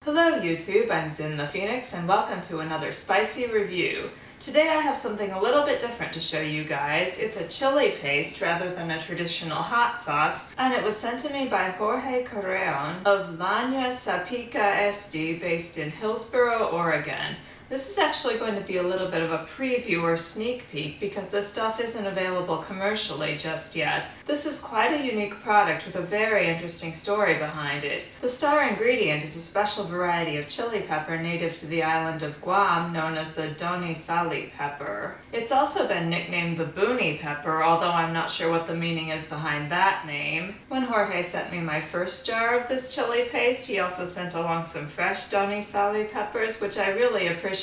Hello YouTube, I'm Zin the Phoenix and welcome to another spicy review. Today I have something a little bit different to show you guys. It's a chili paste rather than a traditional hot sauce, and it was sent to me by Jorge Correon of Llana Sapica SD based in Hillsboro, Oregon. This is actually going to be a little bit of a preview or sneak peek because this stuff isn't available commercially just yet. This is quite a unique product with a very interesting story behind it. The star ingredient is a special variety of chili pepper native to the island of Guam known as the Donne Dinanche pepper. It's also been nicknamed the Boonie pepper, although I'm not sure what the meaning is behind that name. When Jorge sent me my first jar of this chili paste, he also sent along some fresh Donne Dinanche peppers, which I really appreciated.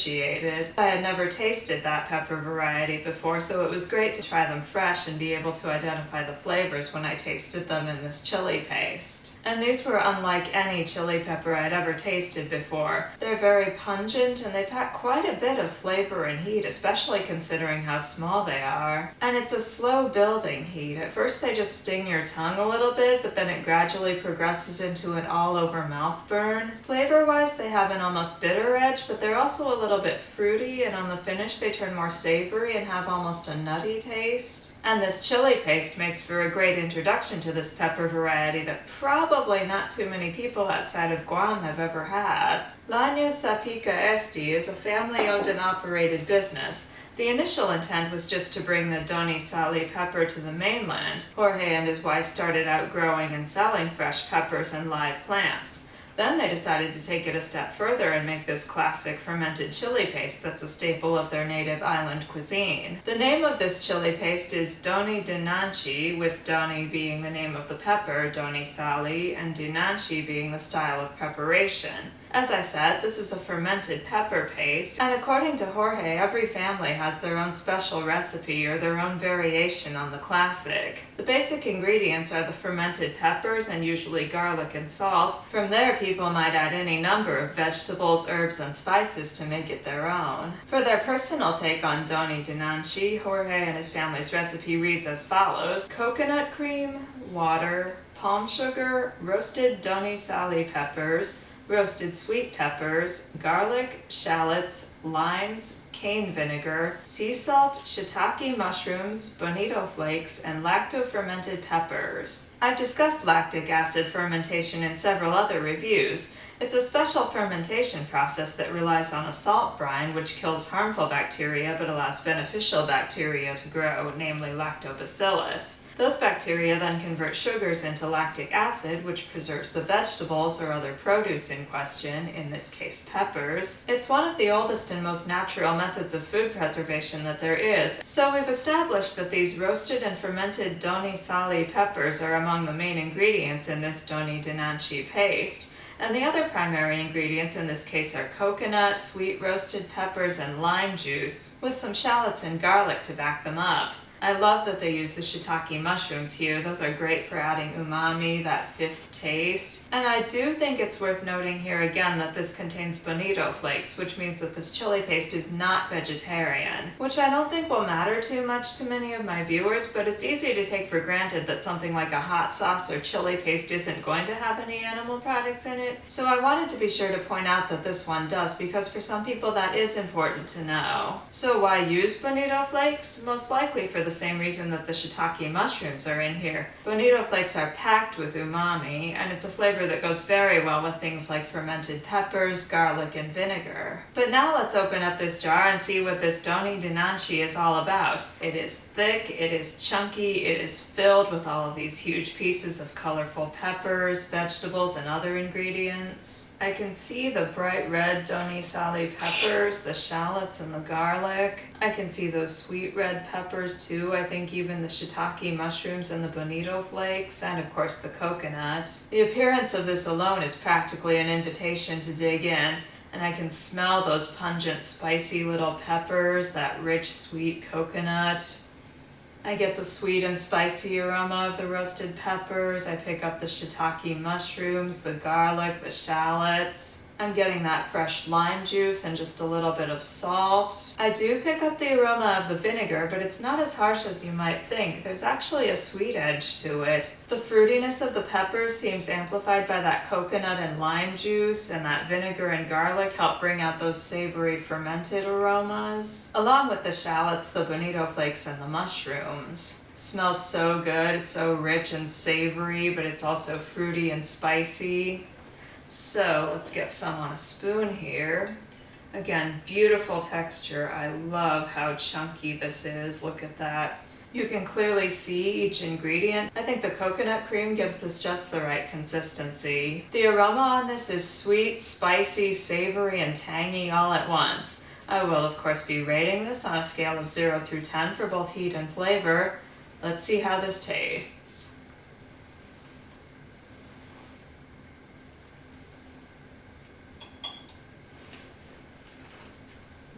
I had never tasted that pepper variety before, so it was great to try them fresh and be able to identify the flavors when I tasted them in this chili paste. And these were unlike any chili pepper I'd ever tasted before. They're very pungent and they pack quite a bit of flavor and heat, especially considering how small they are. And it's a slow building heat. At first they just sting your tongue a little bit, but then it gradually progresses into an all-over mouth burn. Flavor-wise, they have an almost bitter edge, but they're also a little bit fruity, and on the finish they turn more savory and have almost a nutty taste. And this chili paste makes for a great introduction to this pepper variety that probably not too many people outside of Guam have ever had. Llana Sapica SD is a family-owned and operated business. The initial intent was just to bring the Donne Dinanche pepper to the mainland. Jorge and his wife started out growing and selling fresh peppers and live plants. Then they decided to take it a step further and make this classic fermented chili paste that's a staple of their native island cuisine. The name of this chili paste is Donne Dinanche, with Donne being the name of the pepper, Donne Dinanche, and Dinanche being the style of preparation. As I said, this is a fermented pepper paste, and according to Jorge, every family has their own special recipe or their own variation on the classic. The basic ingredients are the fermented peppers and usually garlic and salt. From there, people might add any number of vegetables, herbs, and spices to make it their own. For their personal take on Donne Dinanche, Jorge and his family's recipe reads as follows: coconut cream, water, palm sugar, roasted Donne Dinanche peppers, roasted sweet peppers, garlic, shallots, limes, cane vinegar, sea salt, shiitake mushrooms, bonito flakes, and lacto-fermented peppers. I've discussed lactic acid fermentation in several other reviews. It's a special fermentation process that relies on a salt brine which kills harmful bacteria but allows beneficial bacteria to grow, namely lactobacillus. Those bacteria then convert sugars into lactic acid, which preserves the vegetables or other produce in question, in this case peppers. It's one of the oldest and most natural methods of food preservation that there is, so we've established that these roasted and fermented Donne Dinanche peppers are among the main ingredients in this Donne Dinanche paste. And the other primary ingredients in this case are coconut, sweet roasted peppers, and lime juice, with some shallots and garlic to back them up. I love that they use the shiitake mushrooms here. Those are great for adding umami, that fifth taste. And I do think it's worth noting here again that this contains bonito flakes, which means that this chili paste is not vegetarian, which I don't think will matter too much to many of my viewers, but it's easy to take for granted that something like a hot sauce or chili paste isn't going to have any animal products in it. So I wanted to be sure to point out that this one does, because for some people that is important to know. So why use bonito flakes? Most likely for the same reason that the shiitake mushrooms are in here. Bonito flakes are packed with umami, and it's a flavor that goes very well with things like fermented peppers, garlic, and vinegar. But now let's open up this jar and see what this Donne Dinanche is all about. It is thick, it is chunky, it is filled with all of these huge pieces of colorful peppers, vegetables, and other ingredients. I can see the bright red Donne Dinanche peppers, the shallots, and the garlic. I can see those sweet red peppers too. I think even the shiitake mushrooms and the bonito flakes, and of course the coconut. The appearance of this alone is practically an invitation to dig in, and I can smell those pungent, spicy little peppers, that rich, sweet coconut. I get the sweet and spicy aroma of the roasted peppers. I pick up the shiitake mushrooms, the garlic, the shallots. I'm getting that fresh lime juice and just a little bit of salt. I do pick up the aroma of the vinegar, but it's not as harsh as you might think. There's actually a sweet edge to it. The fruitiness of the peppers seems amplified by that coconut and lime juice, and that vinegar and garlic help bring out those savory fermented aromas, along with the shallots, the bonito flakes, and the mushrooms. It smells so good. It's so rich and savory, but it's also fruity and spicy. So let's get some on a spoon here. Again, beautiful texture. I love how chunky this is. Look at that. You can clearly see each ingredient. I think the coconut cream gives this just the right consistency. The aroma on this is sweet, spicy, savory, and tangy all at once. I will of course be rating this on a scale of 0 through 10 for both heat and flavor. Let's see how this tastes.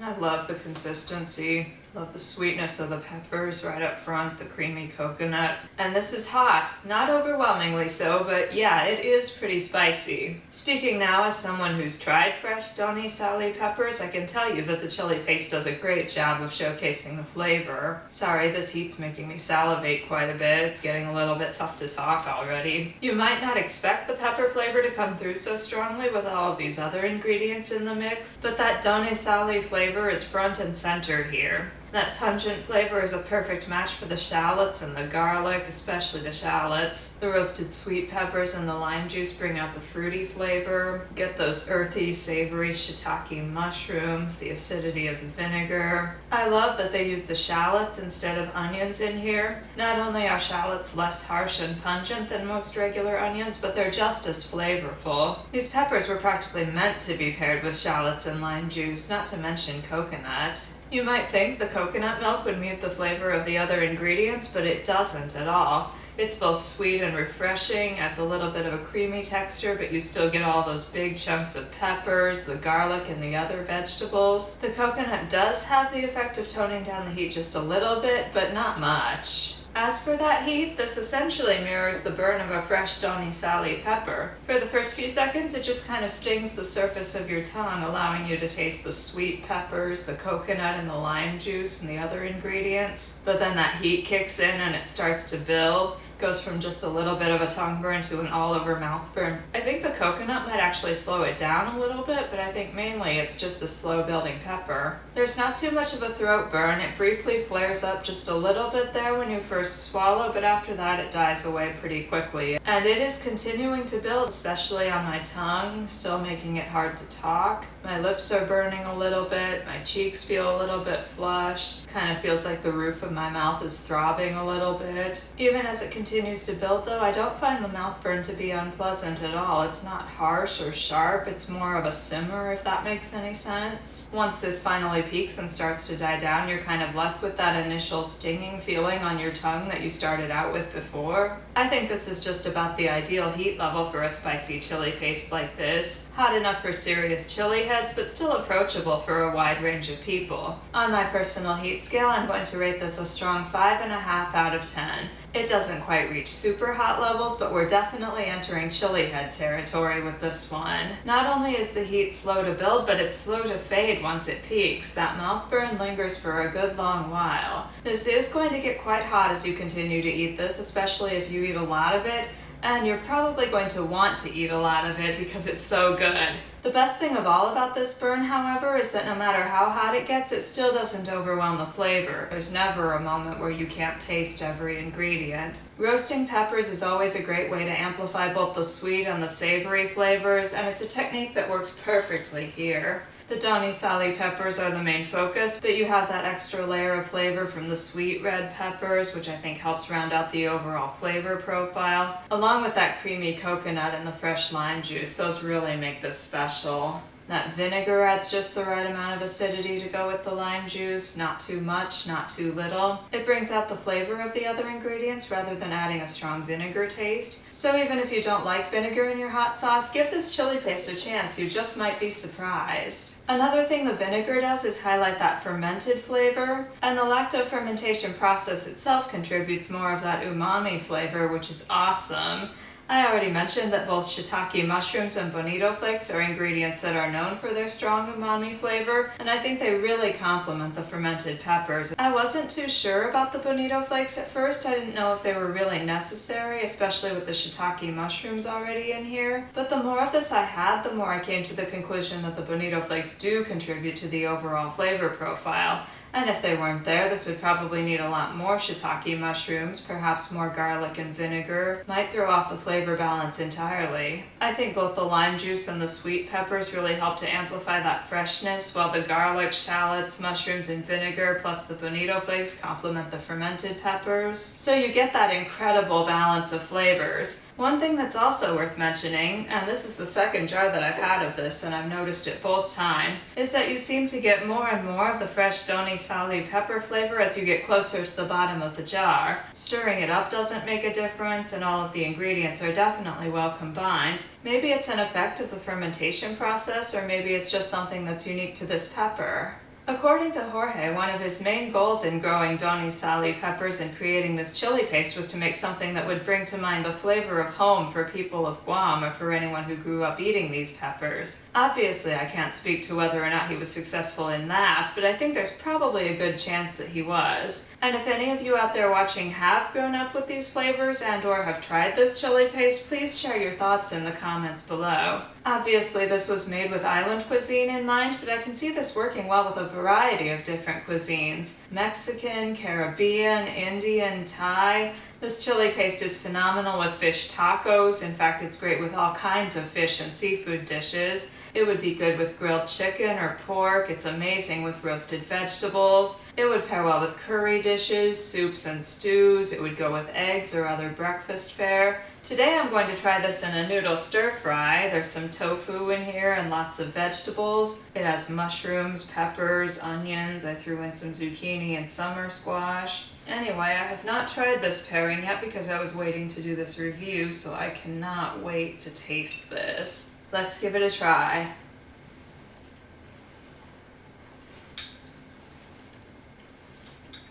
I love the consistency, love the sweetness of the peppers right up front, the creamy coconut. And this is hot, not overwhelmingly so, but yeah, it is pretty spicy. Speaking now as someone who's tried fresh Donne Dinanche peppers, I can tell you that the chili paste does a great job of showcasing the flavor. Sorry, this heat's making me salivate quite a bit. It's getting a little bit tough to talk already. You might not expect the pepper flavor to come through so strongly with all of these other ingredients in the mix, but that Donne Dinanche flavor is front and center here. That pungent flavor is a perfect match for the shallots and the garlic, especially the shallots. The roasted sweet peppers and the lime juice bring out the fruity flavor. Get those earthy, savory shiitake mushrooms, the acidity of the vinegar. I love that they use the shallots instead of onions in here. Not only are shallots less harsh and pungent than most regular onions, but they're just as flavorful. These peppers were practically meant to be paired with shallots and lime juice, not to mention coconut. You might think the coconut milk would mute the flavor of the other ingredients, but it doesn't at all. It's both sweet and refreshing, adds a little bit of a creamy texture, but you still get all those big chunks of peppers, the garlic, and the other vegetables. The coconut does have the effect of toning down the heat just a little bit, but not much. As for that heat, this essentially mirrors the burn of a fresh Donne Dinanche pepper. For the first few seconds, it just kind of stings the surface of your tongue, allowing you to taste the sweet peppers, the coconut, and the lime juice, and the other ingredients. But then that heat kicks in and it starts to build. Goes from just a little bit of a tongue burn to an all-over mouth burn. I think the coconut might actually slow it down a little bit, but I think mainly it's just a slow-building pepper. There's not too much of a throat burn. It briefly flares up just a little bit there when you first swallow, but after that it dies away pretty quickly. And it is continuing to build, especially on my tongue, still making it hard to talk. My lips are burning a little bit, my cheeks feel a little bit flushed. Kind of feels like the roof of my mouth is throbbing a little bit. Even as it continues to build though, I don't find the mouth burn to be unpleasant at all. It's not harsh or sharp, it's more of a simmer, if that makes any sense. Once this finally peaks and starts to die down, you're kind of left with that initial stinging feeling on your tongue that you started out with before. I think this is just about the ideal heat level for a spicy chili paste like this. Hot enough for serious chili heads, but still approachable for a wide range of people. On my personal heat scale, I'm going to rate this a strong 5.5 out of 10. It doesn't quite reach super hot levels, but we're definitely entering chili head territory with this one. Not only is the heat slow to build, but it's slow to fade once it peaks. That mouth burn lingers for a good long while. This is going to get quite hot as you continue to eat this, especially if you eat a lot of it, and you're probably going to want to eat a lot of it because it's so good. The best thing of all about this burn, however, is that no matter how hot it gets, it still doesn't overwhelm the flavor. There's never a moment where you can't taste every ingredient. Roasting peppers is always a great way to amplify both the sweet and the savory flavors, and it's a technique that works perfectly here. The Donne Dinanche peppers are the main focus, but you have that extra layer of flavor from the sweet red peppers, which I think helps round out the overall flavor profile, along with that creamy coconut and the fresh lime juice. Those really make this special. That vinegar adds just the right amount of acidity to go with the lime juice, not too much, not too little. It brings out the flavor of the other ingredients rather than adding a strong vinegar taste. So even if you don't like vinegar in your hot sauce, give this chili paste a chance. You just might be surprised. Another thing the vinegar does is highlight that fermented flavor, and the lacto-fermentation process itself contributes more of that umami flavor, which is awesome. I already mentioned that both shiitake mushrooms and bonito flakes are ingredients that are known for their strong umami flavor, and I think they really complement the fermented peppers. I wasn't too sure about the bonito flakes at first. I didn't know if they were really necessary, especially with the shiitake mushrooms already in here. But the more of this I had, the more I came to the conclusion that the bonito flakes do contribute to the overall flavor profile. And if they weren't there, this would probably need a lot more shiitake mushrooms, perhaps more garlic and vinegar. Might throw off the flavor balance entirely. I think both the lime juice and the sweet peppers really help to amplify that freshness, while the garlic, shallots, mushrooms, and vinegar plus the bonito flakes complement the fermented peppers. So you get that incredible balance of flavors. One thing that's also worth mentioning, and this is the second jar that I've had of this and I've noticed it both times, is that you seem to get more and more of the fresh Donne Dinanche pepper flavor as you get closer to the bottom of the jar. Stirring it up doesn't make a difference, and all of the ingredients are definitely well combined. Maybe it's an effect of the fermentation process, or maybe it's just something that's unique to this pepper. According to Jorge, one of his main goals in growing Donne Dinanche peppers and creating this chili paste was to make something that would bring to mind the flavor of home for people of Guam or for anyone who grew up eating these peppers. Obviously, I can't speak to whether or not he was successful in that, but I think there's probably a good chance that he was. And if any of you out there watching have grown up with these flavors and or have tried this chili paste, please share your thoughts in the comments below. Obviously, this was made with island cuisine in mind, but I can see this working well with a variety of different cuisines. Mexican, Caribbean, Indian, Thai. This chili paste is phenomenal with fish tacos. In fact, it's great with all kinds of fish and seafood dishes. It would be good with grilled chicken or pork. It's amazing with roasted vegetables. It would pair well with curry dishes, soups and stews. It would go with eggs or other breakfast fare. Today I'm going to try this in a noodle stir fry. There's some tofu in here and lots of vegetables. It has mushrooms, peppers, onions. I threw in some zucchini and summer squash. Anyway, I have not tried this pairing yet because I was waiting to do this review, so I cannot wait to taste this. Let's give it a try.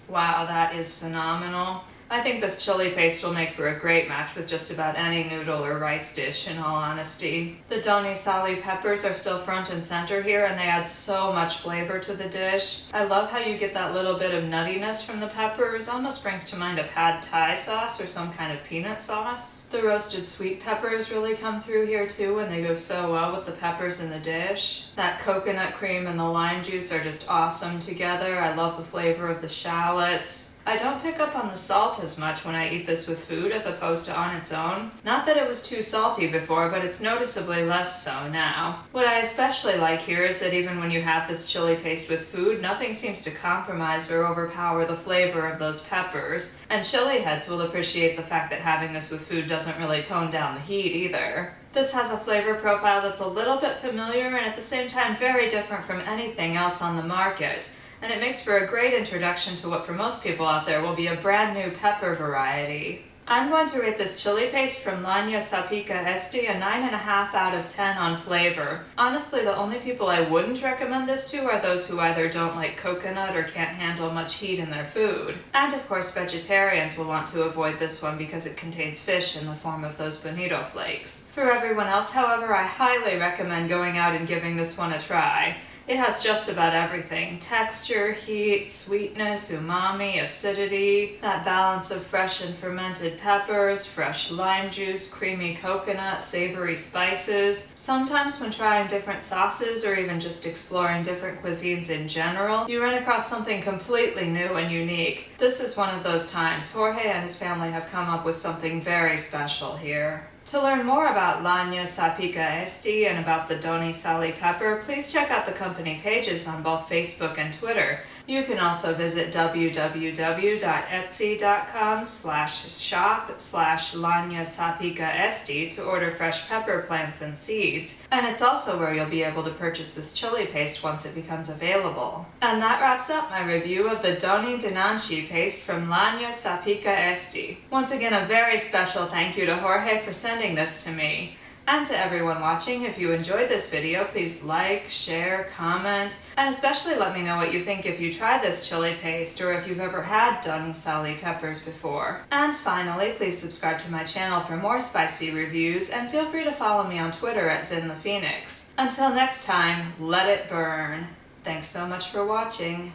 Wow, that is phenomenal. I think this chili paste will make for a great match with just about any noodle or rice dish, in all honesty. The Donne Dinanche peppers are still front and center here, and they add so much flavor to the dish. I love how you get that little bit of nuttiness from the peppers. Almost brings to mind a pad thai sauce or some kind of peanut sauce. The roasted sweet peppers really come through here too, and they go so well with the peppers in the dish. That coconut cream and the lime juice are just awesome together. I love the flavor of the shallots. I don't pick up on the salt as much when I eat this with food as opposed to on its own. Not that it was too salty before, but it's noticeably less so now. What I especially like here is that even when you have this chili paste with food, nothing seems to compromise or overpower the flavor of those peppers. And chili heads will appreciate the fact that having this with food doesn't really tone down the heat either. This has a flavor profile that's a little bit familiar and at the same time very different from anything else on the market. And it makes for a great introduction to what for most people out there will be a brand new pepper variety. I'm going to rate this chili paste from Llana Sapica Esti a 9.5 out of 10 on flavor. Honestly, the only people I wouldn't recommend this to are those who either don't like coconut or can't handle much heat in their food. And of course, vegetarians will want to avoid this one because it contains fish in the form of those bonito flakes. For everyone else, however, I highly recommend going out and giving this one a try. It has just about everything: texture, heat, sweetness, umami, acidity, that balance of fresh and fermented peppers, fresh lime juice, creamy coconut, savory spices. Sometimes when trying different sauces or even just exploring different cuisines in general, you run across something completely new and unique. This is one of those times. Jorge and his family have come up with something very special here. To learn more about Llana Sapica Esti and about the Donne Dinanche pepper, please check out the company pages on both Facebook and Twitter. You can also visit www.etsy.com/shop/Llana Sapica Esti to order fresh pepper plants and seeds. And it's also where you'll be able to purchase this chili paste once it becomes available. And that wraps up my review of the Donne Dinanche paste from Llana Sapica Esti. Once again, a very special thank you to Jorge for sending this to me. And to everyone watching, if you enjoyed this video, please like, share, comment, and especially let me know what you think if you try this chili paste or if you've ever had Donne Dinanche peppers before. And finally, please subscribe to my channel for more spicy reviews, and feel free to follow me on Twitter at @ZinThePhoenix. Until next time, let it burn. Thanks so much for watching.